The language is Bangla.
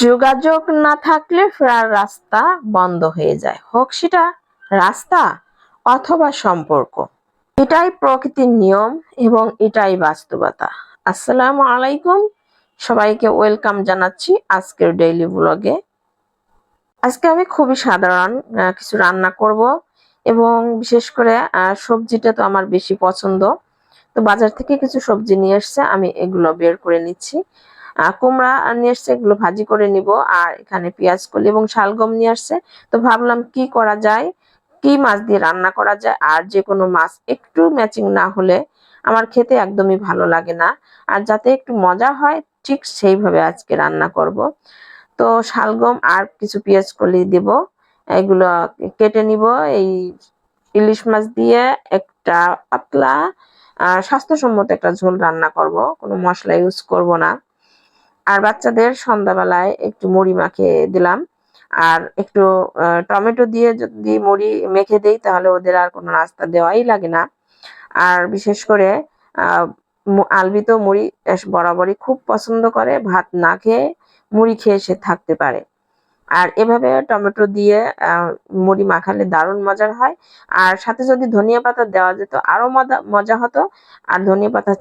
যোগাযোগ না থাকলে ফেরার রাস্তা বন্ধ হয়ে যায়, হোক সেটা রাস্তা অথবা সম্পর্ক। এটাই প্রকৃতির নিয়ম এবং এটাই বাস্তবতা। আসসালামু আলাইকুম, সবাইকে ওয়েলকাম জানাচ্ছি আজকের ডেইলি ব্লগে। আজকে আমি খুবই সাধারণ কিছু রান্না করব এবং বিশেষ করে সবজিটা তো আমার বেশি পছন্দ। তো বাজার থেকে কিছু সবজি নিয়ে এসছে, আমি এগুলো বের করে নিচ্ছি। কুমড়া নিয়ে এসছে, এগুলো ভাজি করে নিব। আর এখানে পেঁয়াজ কলি এবং শালগম নিয়ে আসছে। তো ভাবলাম কি করা যায়, কি মাছ দিয়ে রান্না করা যায়। আর যে কোনো মাছ একটু ম্যাচিং না হলে আমার খেতে একদমই ভালো লাগে না। আর যাতে একটু মজা হয় ঠিক সেইভাবে আজকে রান্না করব। তো শালগম আর কিছু পেঁয়াজ কলি দেব, এগুলো কেটে নিব। এই ইলিশ মাছ দিয়ে একটা পাতলা স্বাস্থ্যসম্মত একটা ঝোল রান্না করব, কোনো মশলা ইউজ করব না। আর বাচ্চাদের সন্ধ্যাবেলায় একটু মুড়ি মাখিয়ে দিলাম। আর একটু টমেটো দিয়ে যদি মুড়ি মেখে দেই তাহলে ওদের আর কোনো নাস্তা দেওয়াই লাগে না। আর বিশেষ করে আলবি তো মুড়ি বরাবরই খুব পছন্দ করে, ভাত না খেয়ে মুড়ি খেয়ে সে থাকতে পারে। আর এভাবে টমেটো দিয়ে মুড়ি মাখালে দারুণ মজার হয়। আর সাথে যদি ধনিয়া পাতা দেওয়া যেত আরো মজা হতো। আর ধনিয়া পাতা